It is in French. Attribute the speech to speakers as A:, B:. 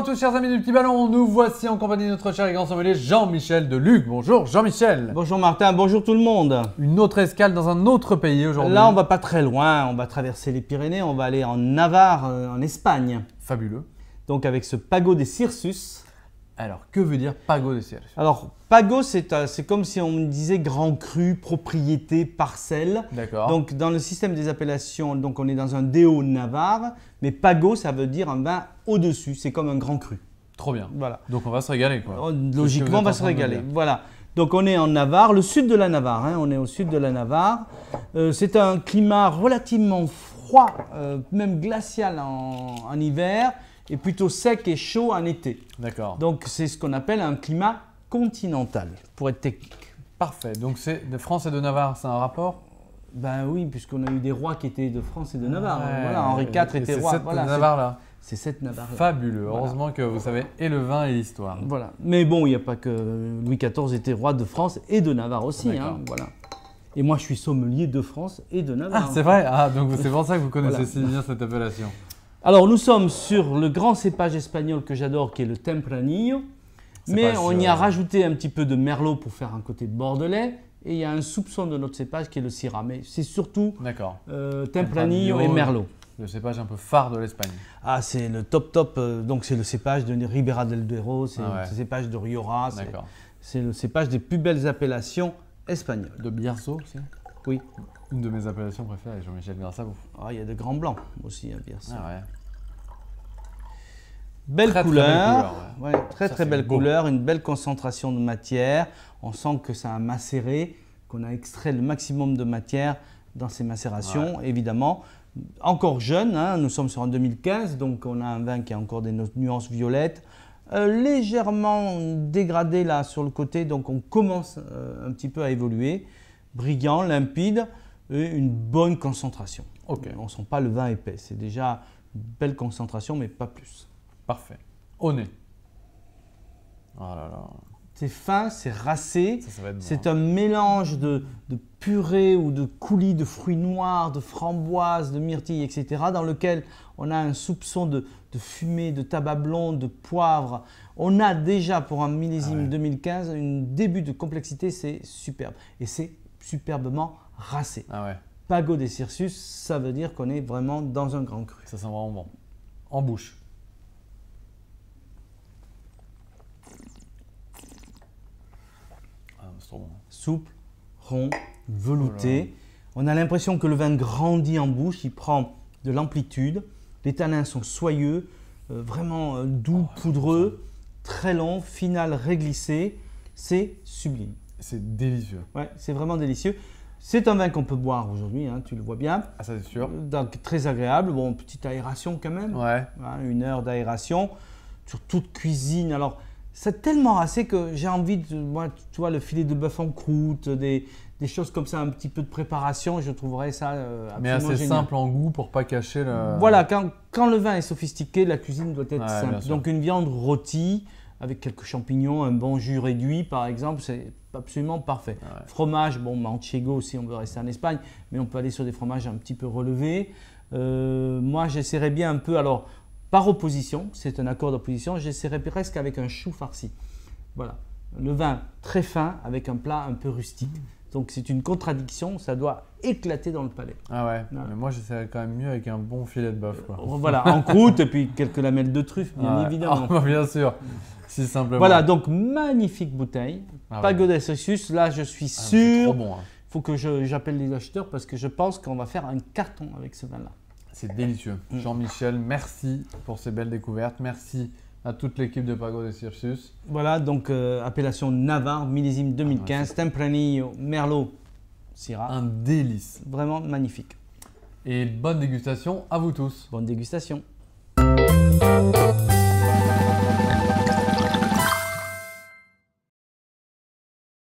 A: à tous chers amis du Petit Ballon, nous voici en compagnie de notre cher et grand sommelier Jean-Michel Deluc. Bonjour Jean-Michel.
B: Bonjour Martin, bonjour tout le monde.
A: Une autre escale dans un autre pays aujourd'hui.
B: Là on va pas très loin, on va traverser les Pyrénées, on va aller en Navarre, en Espagne.
A: Fabuleux.
B: Donc avec ce Pago de Cirsus.
A: Alors que veut dire Pago de Cirsus?
B: Alors Pago c'est comme si on disait grand cru, propriété, parcelle.
A: D'accord.
B: Donc dans le système des appellations, donc on est dans un DO Navarre, mais Pago ça veut dire un vin au-dessus, c'est comme un grand cru.
A: Trop bien.
B: Voilà.
A: Donc on va se régaler quoi.
B: Logiquement on va se régaler. Voilà. Donc on est en Navarre, le sud de la Navarre, hein, on est au sud de la Navarre. C'est un climat relativement froid, même glacial en hiver, et plutôt sec et chaud en été.
A: D'accord.
B: Donc c'est ce qu'on appelle un climat continental, pour être technique.
A: Parfait. Donc c'est de France et de Navarre, c'est un rapport?
B: Ben oui, puisqu'on a eu des rois qui étaient de France et de Navarre.
A: Ouais.
B: Voilà, Henri IV était roi.
A: C'est
B: Voilà,
A: cette Navarre là.
B: C'est cette Navarre.
A: Fabuleux.
B: Voilà.
A: Heureusement que vous savez et le vin et l'histoire.
B: Voilà. Mais bon, il n'y a pas que Louis XIV était roi de France et de Navarre aussi. Hein, voilà. Et moi, je suis sommelier de France et de Navarre.
A: Ah, c'est vrai? Ah, donc c'est pour ça que vous connaissez
B: Voilà.
A: si bien cette appellation.
B: Alors, nous sommes sur le grand cépage espagnol que j'adore, qui est le Tempranillo. Mais on y a rajouté un petit peu de merlot pour faire un côté bordelais. Et il y a un soupçon de notre cépage qui est le Syrah. Mais c'est surtout Tempranillo et merlot.
A: Le cépage un peu phare de l'Espagne.
B: Ah, c'est le top. Donc, c'est le cépage de Ribera del Duero, c'est le cépage de Rioja. C'est le cépage des plus belles appellations espagnoles.
A: De Bierzo aussi?
B: Oui.
A: Une de mes appellations préférées, Jean-Michel, grâce à vous.
B: Ah, il y a de grands blancs aussi à Bierzo.
A: Ah ouais.
B: Belle couleur, très belle
A: beau.
B: couleur, une belle concentration de matière. On sent que ça a macéré, qu'on a extrait le maximum de matière dans ces macérations, évidemment. Encore jeune, hein, nous sommes sur un 2015, donc on a un vin qui a encore des nuances violettes. Légèrement dégradé là sur le côté, donc on commence un petit peu à évoluer. Brillant, limpide et une bonne concentration.
A: Okay.
B: On ne sent pas le vin épais, c'est déjà une belle concentration, mais pas plus.
A: Parfait. Au nez. Oh là là.
B: C'est fin, c'est racé.
A: Ça va être bon.
B: C'est un mélange de purée ou de coulis de fruits noirs, de framboises, de myrtilles, etc. dans lequel on a un soupçon de fumée, de tabac blond, de poivre. On a déjà pour un millésime 2015 un début de complexité, c'est superbe. Et c'est superbement racé.
A: Ah ouais.
B: Pago de Cirsus, ça veut dire qu'on est vraiment dans un grand cru.
A: Ça sent vraiment bon. En bouche. C'est trop bon.
B: Souple, rond, velouté. On a l'impression que le vin grandit en bouche, il prend de l'amplitude. Les tanins sont soyeux, vraiment doux, poudreux, très long, final réglissé. C'est sublime.
A: C'est délicieux.
B: Ouais, c'est vraiment délicieux. C'est un vin qu'on peut boire aujourd'hui, hein, tu le vois bien.
A: Ah, ça c'est sûr.
B: Donc très agréable. Bon, petite aération quand même.
A: Ouais.
B: Hein, 1 heure d'aération sur toute cuisine. Alors, c'est tellement racé que j'ai envie de, moi, tu vois, le filet de bœuf en croûte, des choses comme ça, un petit peu de préparation, je trouverais ça absolument
A: mais assez
B: génial.
A: simple en goût pour pas cacher le…
B: Voilà, quand le vin est sophistiqué, la cuisine doit être simple.
A: bien sûr.
B: Donc une viande rôtie avec quelques champignons, un bon jus réduit par exemple, c'est absolument parfait.
A: Ouais.
B: Fromage, bon, manchego si on veut rester en Espagne, mais on peut aller sur des fromages un petit peu relevés. Moi, j'essaierais bien un peu, alors par opposition, c'est un accord d'opposition, j'essaierais presque avec un chou farci. Voilà, le vin très fin avec un plat un peu rustique. Donc c'est une contradiction, ça doit éclater dans le palais.
A: Ah ouais,
B: Voilà.
A: mais moi j'essaierais quand même mieux avec un bon filet de bœuf quoi.
B: Voilà, en croûte et puis quelques lamelles de truffe, bien évidemment.
A: Ah, bien sûr, si simplement.
B: Voilà, donc magnifique bouteille. Pago de Cirsus, là je suis sûr.
A: C'est trop bon.
B: Il faut que j'appelle les acheteurs parce que je pense qu'on va faire un carton avec ce vin-là.
A: C'est délicieux. Jean-Michel, merci pour ces belles découvertes. Merci à toute l'équipe de Pago de Cirsus.
B: Voilà, donc appellation Navarre, millésime 2015, Tempranillo, Merlot, Syrah.
A: Un délice.
B: Vraiment magnifique.
A: Et bonne dégustation à vous tous.
B: Bonne dégustation.